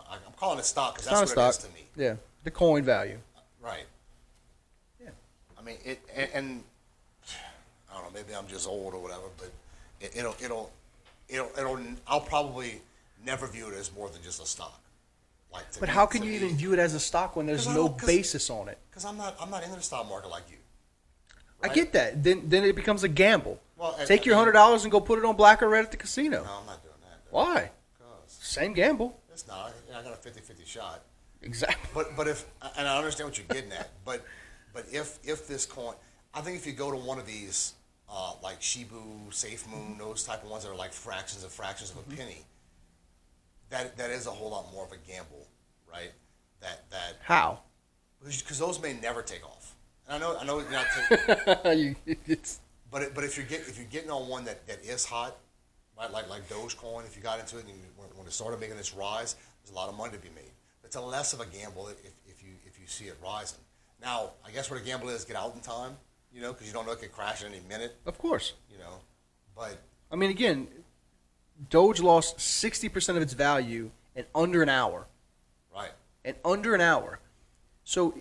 I'm calling it stock because that's what it is to me. Yeah, the coin value. Right. I mean, and I don't know, maybe I'm just old or whatever, but I'll probably never view it as more than just a stock. Like, But how can you even view it as a stock when there's no basis on it? Because I'm not in the stock market like you. I Right? get that. Then it becomes a gamble. Well, Take your $100 and go put it on black or red at the casino. No, I'm not doing that. Why? Because Same gamble. it's not. I got a 50-50 shot. Exactly. But if, and I understand what you're getting at, but if this coin, I think if you go to one of these like Shibu, SafeMoon, those type of ones that are like fractions of a penny, that is a whole lot more of a gamble, right? That How? because those may never take off. And I know you're not taking, It's, but if you're getting on one that is hot, right? Like Dogecoin, if you got into it and when it started making this rise, there's a lot of money to be made. It's a less of a gamble if you see it rising. Now, I guess what a gamble is, get out in time, because you don't know it could crash at any minute, of course. But I mean, again, Doge lost 60% of its value in under an hour. right, In under an hour. So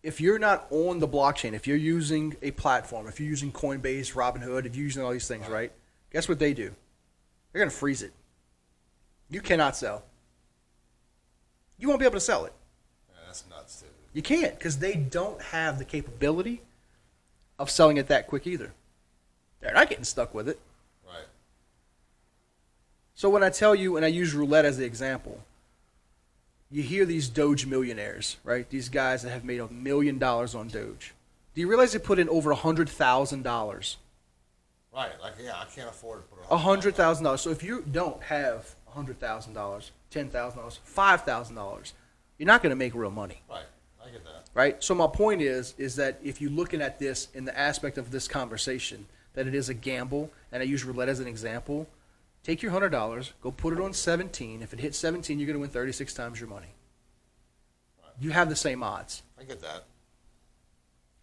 if you're not on the blockchain, if you're using a platform, if you're using Coinbase, Robinhood, if you're using all these things, right? Guess what they do? They're going to freeze it. You cannot sell. You won't be able to sell it. yeah, that's nuts too. You can't because they don't have the capability of selling it that quick either. They're not getting stuck with it. Right. So when I tell you, and I use roulette as the example, you hear these Doge millionaires, right? These guys that have made $1 million on Doge. Do you realize they put in over $100,000? Right. Like, yeah, I can't afford to put $100,000. So if you don't have $100,000, $10,000, $5,000, you're not going to make real money. Right. I get that. Right? So my point is that if you're looking at this in the aspect of this conversation, that it is a gamble, and I use roulette as an example, take your $100, go put it on 17. If it hits 17, you're going to win 36 times your money. Right. You have the same odds. I get that.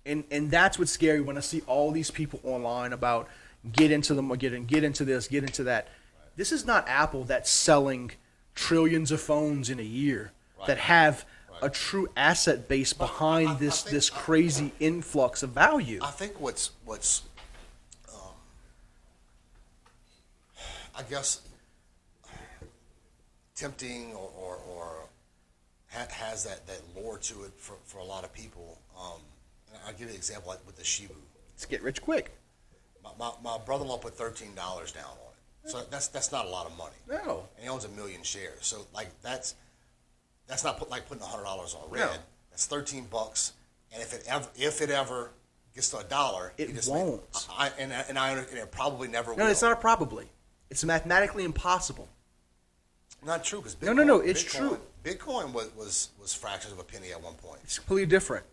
And that's what's scary when I see all these people online about get into them, get into this, get into that. Right. This is not Apple that's selling trillions of phones in a year that have a true asset base behind this crazy influx of value. I think what's I guess tempting or has that lure to it for a lot of people. And I'll give you an example like with the Shibu. Let's get rich quick. My brother-in-law put $13 down on it, so that's not a lot of money. No. And he owns 1 million shares, so like that's not putting $100 on red. No. That's $13, and if it ever gets to $1, It he just won't. and it probably never will. No, it's not a probably. It's mathematically impossible. Not true because No, it's true. Bitcoin was fractions of a penny at one point. It's completely different.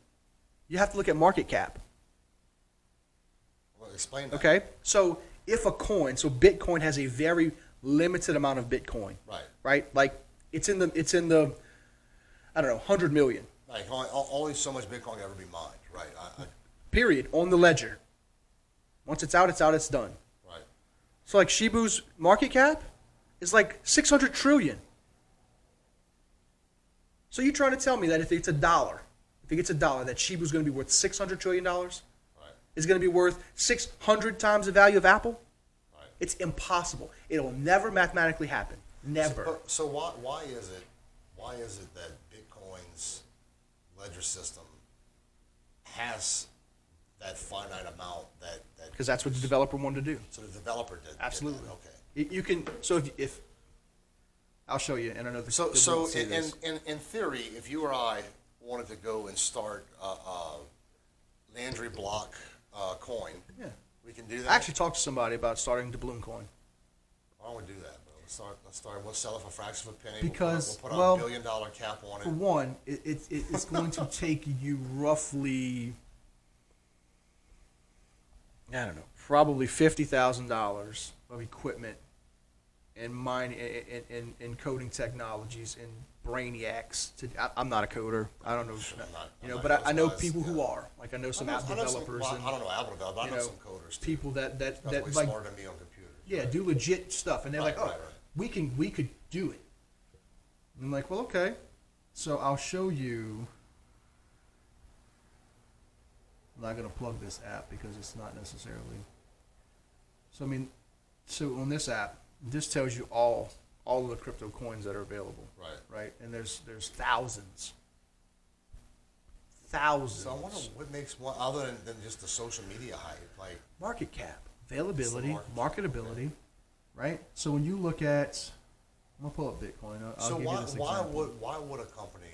You have to look at market cap. Well, explain that. Okay? So if a coin, so Bitcoin has a very limited amount of Bitcoin. Right. Right? Like it's in the I don't know, 100 million. Like only so much Bitcoin can ever be mined. Right. Period. On the ledger. Once it's out, it's done. Right. So like Shibu's market cap is like 600 trillion. So you're trying to tell me that if it's $1, if it gets $1, that Shibu's going to be worth $600 trillion? Right. Is going to be worth 600 times the value of Apple? Right. It's impossible. It'll never mathematically happen. Never. So why is it that Bitcoin's ledger system has that finite amount that Because that's what the developer wanted to do. So the developer did. Absolutely. Did that. Okay. You can. So if I'll show you, and I know the So in theory, if you or I wanted to go and start a Landry block coin, yeah, we can do that. I actually talked to somebody about starting the Bloom coin. Why don't we do that, bro? Let's start. We'll sell it for a fraction of a penny. Because, we'll put well, $1 billion cap on it. For one, it's going to take you roughly, I don't know, probably $50,000 of equipment and mining and coding technologies and brainiacs. I'm not a coder. I don't know. But I know people who are. Like I know some app developers. I don't know app developers. I know some coders. People that way like smarter than me on computers. Yeah, do legit stuff, and they're like, Right. we could do it. And I'm like, well, okay. So I'll show you I'm not going to plug this app because it's not necessarily. So I mean, so on this app, this tells you all of the crypto coins that are available. Right. And there's thousands. Thousands. So I wonder what makes one other than just the social media hype, like market cap, availability, marketability, okay. right? So when you look at, I'm gonna pull up Bitcoin. I'll give you this example. why would a company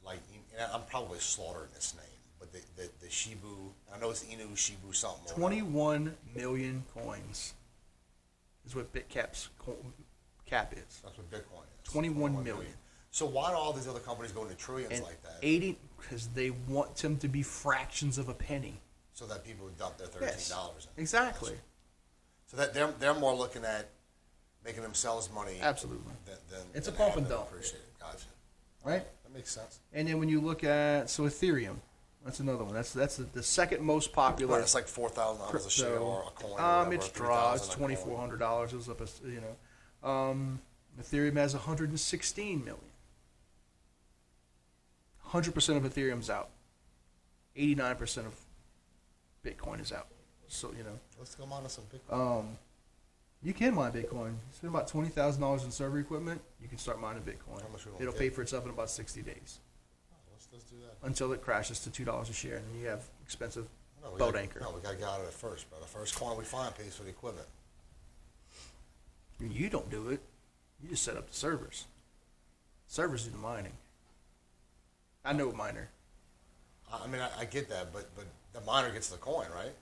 like, and I'm probably slaughtering this name, but the Shibu, I know it's Inu Shibu something. 21 million coins is what BitCap's cap is. That's what Bitcoin is. 21 million. So why do all these other companies go into trillions And like that? 80, because they want them to be fractions of a penny. So that people would dump their $13 Yes, in. exactly. So that they're more looking at making themselves money. Absolutely. Than It's a than pump having and them dump. Appreciate it. Gotcha. Right? That makes sense. And then when you look at, so Ethereum, that's another one. That's the second most popular. Right, it's like $4,000 a share or a coin. Or whatever, It's $3,000 draw. It's a coin. $2,400. It was up, Ethereum has 116 million. 100% of Ethereum's out. 89% of Bitcoin is out. So Let's go mine some Bitcoin. you can mine Bitcoin. Spend about $20,000 in server equipment. You can start mining Bitcoin. How much we gonna It'll get? pay for itself in about 60 days Let's do that. until it crashes to $2 a share, and then you have expensive No, boat anchor. No, we got to get out of it first, bro. The first coin we find pays for the equipment. You don't do it. You just set up the servers. Servers do the mining. I know a miner. I mean, I get that, but the miner gets the coin, right?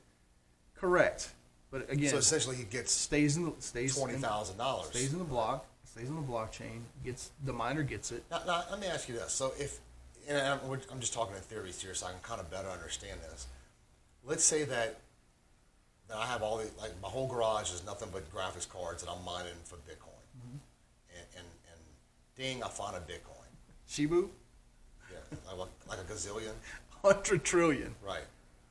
Correct. But again, So essentially, he gets stays in $20,000. Stays in the block. Stays in the blockchain. The miner gets it. Now, let me ask you this. So and I'm just talking in theories here, so I can kind of better understand this. Let's say that I have all my whole garage is nothing but graphics cards that I'm mining for Bitcoin, and ding, I find a Bitcoin. Shibu, Yeah, like a gazillion. 100 trillion. Right.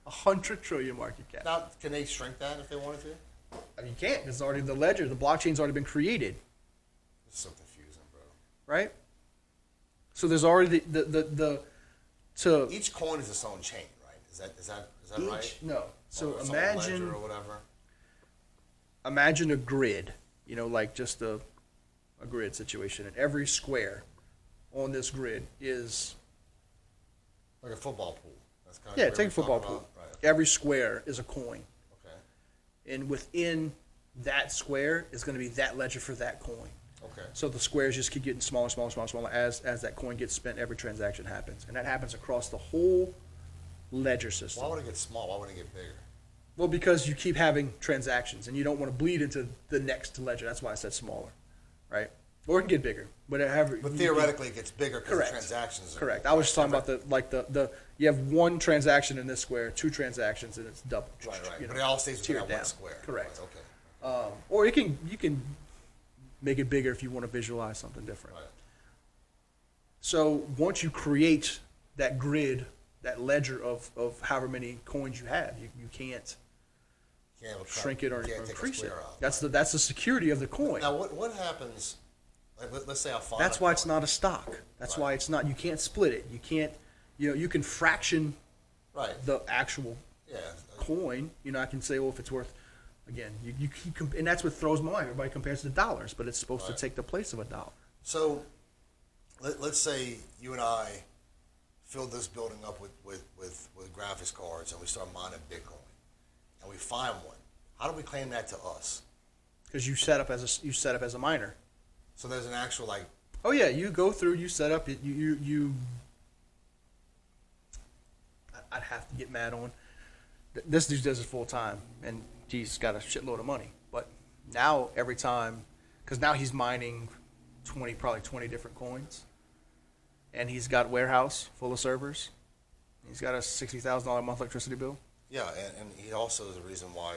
100 trillion market cap. Now, can they shrink that if they wanted to? I mean, you can't. It's already the ledger. The blockchain's already been created, It's so confusing, bro. right? So there's already the Each coin is its own chain, right? Is that right? No. So Or some imagine ledger or whatever. imagine a grid, like just a grid situation, and every square on this grid is Like a football pool. That's kind of take a football pool. Right. Every square is a coin, Okay. and within that square is going to be that ledger for that coin. Okay. So the squares just keep getting smaller, smaller, smaller, smaller as that coin gets spent. Every transaction happens, and that happens across the whole ledger system. Why would it get small? Why wouldn't it get bigger? Well, because you keep having transactions, and you don't want to bleed into the next ledger. That's why I said smaller, right? Or it can get bigger, but Theoretically, it gets bigger because the correct. transactions. Correct. I was just talking about the you have one transaction in this square, two transactions, and it's double. Right. But it all stays within tiered that one down. square. Correct. Right, okay. Or you can make it bigger if you want to visualize something different. Right. So once you create that grid, that ledger of however many coins you have, you can't shrink it or increase it. Out. That's the security of the coin. Now, what happens? Like, let's say I find. That's why it's not a stock. That's why it's not. You can't split it. You can't. You can fraction Right. the actual Yeah. coin. I can say, well, if it's worth, again, you keep, and that's what throws my mind. Everybody compares it to dollars, but it's supposed to Right. take the place of a dollar. So, let's say you and I fill this building up with graphics cards, and we start mining Bitcoin, and we find one. How do we claim that to us? Because you set up as a miner. So there's an actual Oh yeah, you go through, you set up it, you. I'd have to get mad on. This dude does it full time, and he's got a shitload of money. But now every time, because now he's mining probably 20 different coins, and he's got a warehouse full of servers. He's got a $60,000 a month electricity bill. Yeah, and he also is the reason why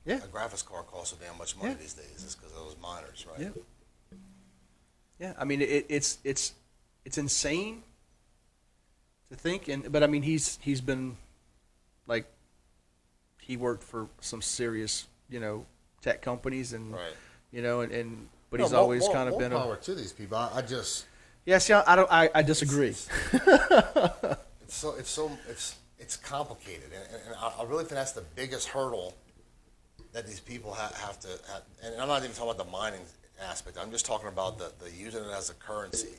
Yeah. a graphics card costs so damn much money Yeah. these days is because of those miners, right? Yeah. Yeah, I mean it's insane to think, but I mean he's been like he worked for some serious tech companies and Right. but he's always kind of been power to these people. I just yeah. See, I disagree. it's it's complicated, and I really think that's the biggest hurdle that these people have to have. And I'm not even talking about the mining aspect. I'm just talking about the using it as a currency.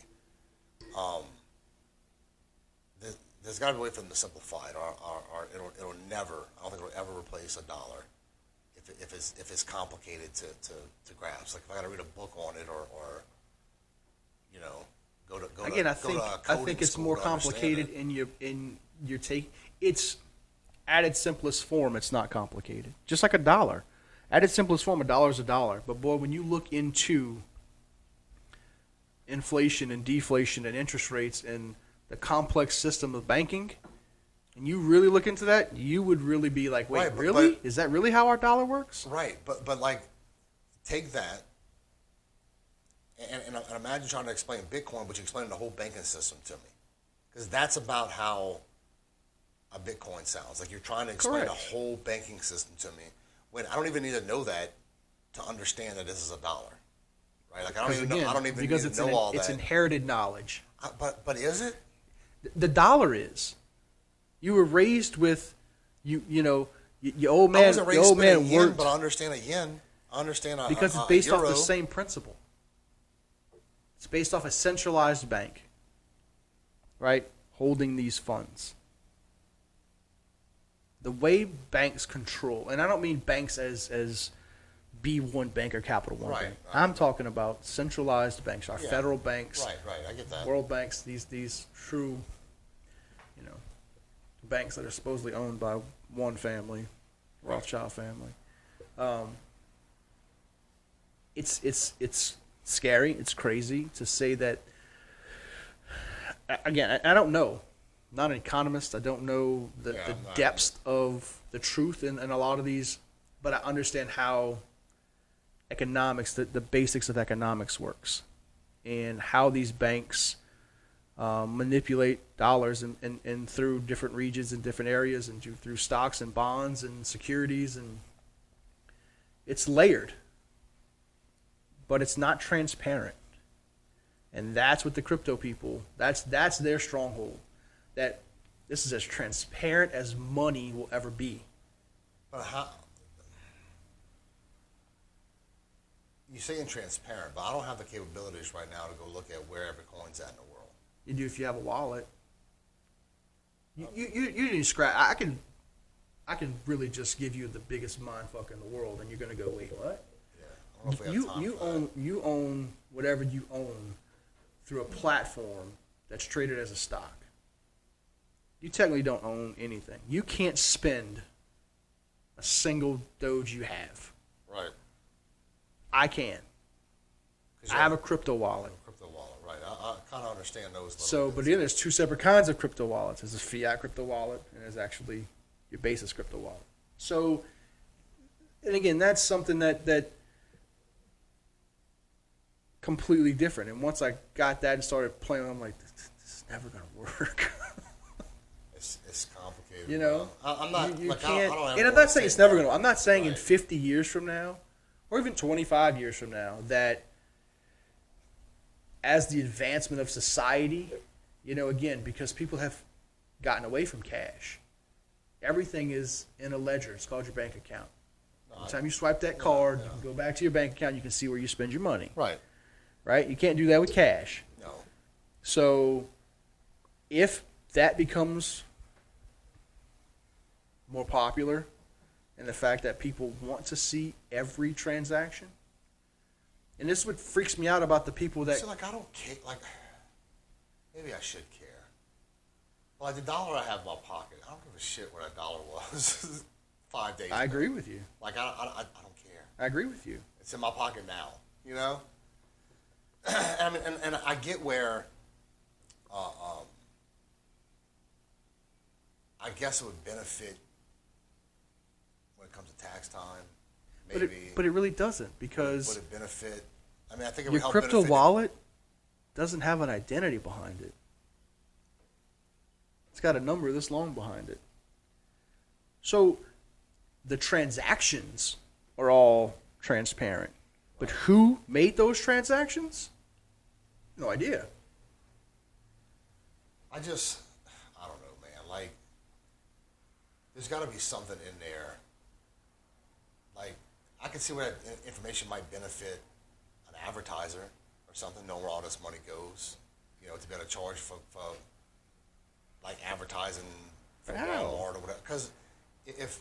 There's got to be a way for them to simplify it, or it'll never. I don't think it'll ever replace a dollar if it's complicated to grasp. Like if I got to read a book on it, or you know, go Again, to, I go think to a I coding think it's school more to understand complicated it. in your take. It's at its simplest form. It's not complicated. Just like a dollar, at its simplest form, a dollar is a dollar. But boy, when you look into inflation and deflation and interest rates and the complex system of banking, and you really look into that, you would really be like, wait, Right, really? but Is that really how our dollar works? Right, but like, take that, and imagine trying to explain Bitcoin, but you explain the whole banking system to me, because that's about how a Bitcoin sounds. Like you're trying to explain Correct. the whole banking system to me, when I don't even need to know that to understand that this is a dollar, right? Like I don't even know. I don't even need to know all that. It's inherited knowledge. But is it? The dollar is. You were raised with, your old I man. wasn't Your raised old with a man yen, worked but I understand a yen. I understand because it's a based off euro. the same principle. It's based off a centralized bank, right, holding these funds. The way banks control, and I don't mean banks as B1 Bank or Capital One Right, Bank. right. I'm talking about centralized banks, our Yeah. federal banks, Right, I get that. world banks, these true, banks that are supposedly owned by one family, Rothschild family. It's scary. It's crazy to say that. Again, I don't know. I'm not an economist. I don't know the depths of the truth in a lot of these, but I understand how economics, the basics of economics works, and how these banks manipulate dollars and through different regions and different areas and through stocks and bonds and securities, and it's layered, but it's not transparent. And that's what the crypto people, that's their stronghold, that this is as transparent as money will ever be. But how? You say transparent, but I don't have the capabilities right now to go look at where every coin's at in the world. You do if you have a wallet. You need to scratch. I can really just give you the biggest mind fuck in the world, and you're gonna go, wait, what? Yeah, I don't know if we have time for that. You own whatever you own through a platform that's traded as a stock. You technically don't own anything. You can't spend a single Doge you have. Right. I can. I have a crypto wallet. Crypto wallet, right? I kind of understand those. So, but then there's two separate kinds of crypto wallets. There's a fiat crypto wallet, and there's actually your basis crypto wallet. So, and again, that's something that completely different. And once I got that and started playing, I'm like, this is never going to work. It's complicated. You know, I'm not. You like, can't. I don't And I'm not saying it's never going to. I'm not saying in Right. 50 years from now, or even 25 years from now, that as the advancement of society, again, because people have gotten away from cash, everything is in a ledger. It's called your bank account. Every time you swipe that card, you can go back to your bank account. You can see where you spend your money. Right. Right? You can't do that with cash. No. So, if that becomes more popular, and the fact that people want to see every transaction, and this is what freaks me out about the people that. So, like, I don't care. Like, maybe I should care. Well, like the dollar I have in my pocket, I don't give a shit where that dollar was 5 days ago. I agree with you. Like, I don't care. I agree with you. It's in my pocket now, I mean, and I get where, I guess it would benefit when it comes to tax time. Maybe, But it really doesn't, because would it benefit? I mean, I think it would your help crypto benefit wallet doesn't have an identity behind it. It's got a number this long behind it. So the transactions are all transparent. But who made those transactions? No idea. I don't know, man. Like, there's got to be something in there. Like, I can see where that information might benefit an advertiser or something, knowing where all this money goes. You know, to be able to charge for like advertising for How? Walmart or whatever. Because if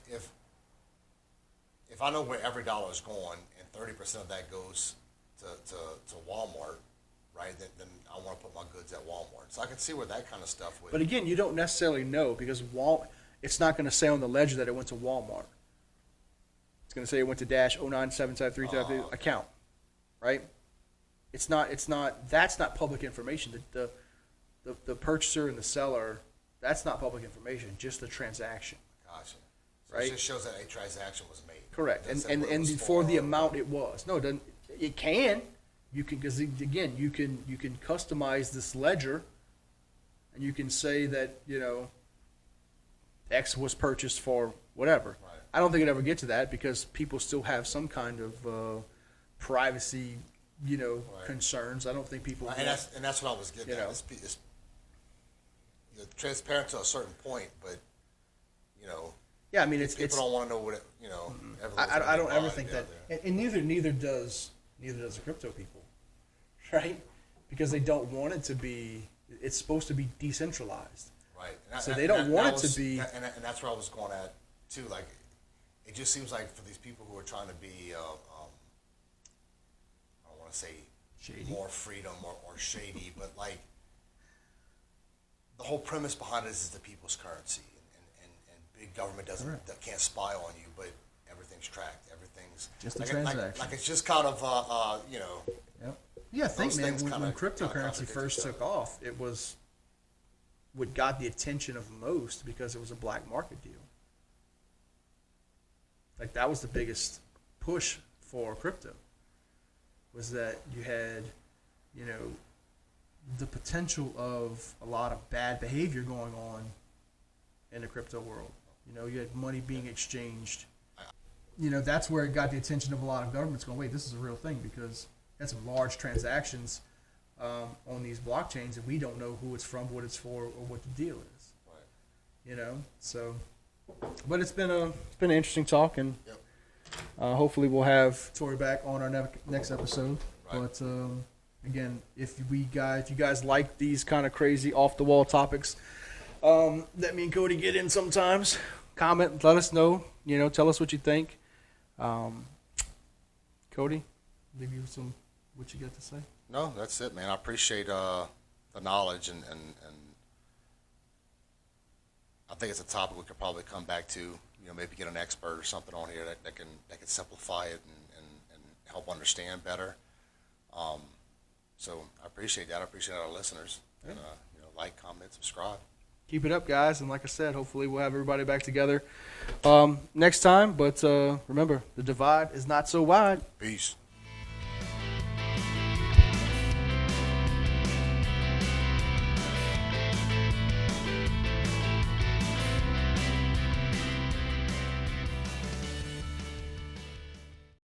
I know where every dollar is going and 30% of that goes to Walmart, right? Then I want to put my goods at Walmart. So I can see where that kind of stuff would. But again, you don't necessarily know because it's not going to say on the ledger that it went to Walmart. It's going to say it went to dash 09753 account, right? It's not. That's not public information. The purchaser and the seller, that's not public information. Just the transaction. Gotcha. So Right? it just shows that a transaction was made. Correct. It doesn't And say what it was for the or- amount it was. No, it doesn't. It can. You can, because again, you can customize this ledger, and you can say that X was purchased for whatever. Right. I don't think it ever get to that because people still have some kind of privacy, Right. concerns. I don't think people. Right, and that's what I was getting at. It's transparent to a certain point, but Yeah, I mean people don't want to know what it, everything's I gonna don't be ever bought think out that, there. and neither does the crypto people, right? Because they don't want it to be. It's supposed to be decentralized. Right. So they don't want it to be- And that's where I was going at too. Like, it just seems like for these people who are trying to be, I don't want to say Shady. more freedom or shady, but like the whole premise behind it is the people's currency, and big government that can't spy on you, but everything's tracked, everything's Just a like, transaction. Like it's just kind of Yep. Yeah, think, Those man, things when kinda cryptocurrency contradict first each took other. off, it was what got the attention of most because it was a black market deal. Like that was the biggest push for crypto. Was that you had, the potential of a lot of bad behavior going on in the crypto world. You had money being exchanged. That's where it got the attention of a lot of governments going, wait, this is a real thing because had some large transactions on these blockchains and we don't know who it's from, what it's for, or what the deal is. right. So, but it's been an interesting talk, and Yep. hopefully we'll have Tori back on our next episode. Right. But again, if you guys like these kind of crazy off the wall topics that me and Cody get in sometimes, comment, let us know. Tell us what you think. Cody, leave you some what you got to say. No, that's it, man. I appreciate the knowledge, and I think it's a topic we could probably come back to. Maybe get an expert or something on here that can simplify it and help understand better. So I appreciate that. I appreciate our listeners. And, like, comment, subscribe. Keep it up, guys, and like I said, hopefully we'll have everybody back together next time. But remember, the divide is not so wide. Peace.